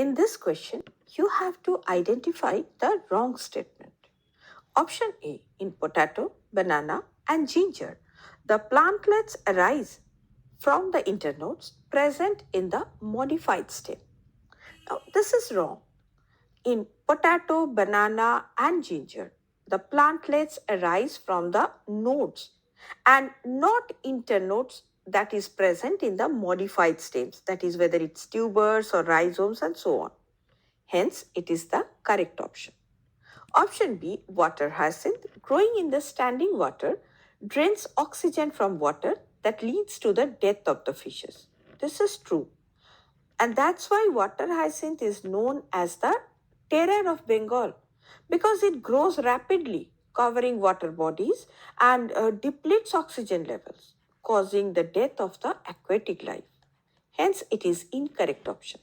In this question, you have to identify the wrong statement. Option A, in potato, banana, and ginger, the plantlets arise from the internodes present in the modified stem. Now, this is wrong. In potato, banana, and ginger, the plantlets arise from the nodes and not internodes that is present in the modified stems, that is whether it's tubers or rhizomes and so on. Hence, it is the correct option. Option B, water hyacinth, growing in the standing water, drains oxygen from water that leads to the death of the fishes. This is true. And that's why water hyacinth is known as the terror of Bengal, because it grows rapidly, covering water bodies and depletes oxygen levels, causing the death of the aquatic life. Hence, it is incorrect option.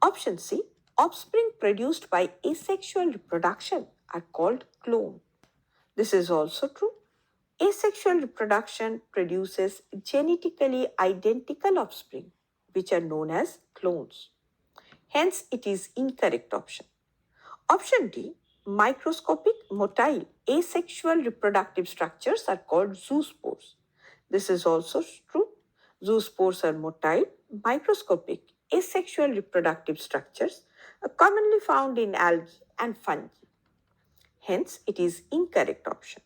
Option C, offspring produced by asexual reproduction are called clone. This is also true. Asexual reproduction produces genetically identical offspring, which are known as clones. Hence, it is incorrect option. Option D, microscopic motile asexual reproductive structures are called zoospores. This is also true. Zoospores are motile, microscopic, asexual reproductive structures commonly found in algae and fungi. Hence, it is incorrect option.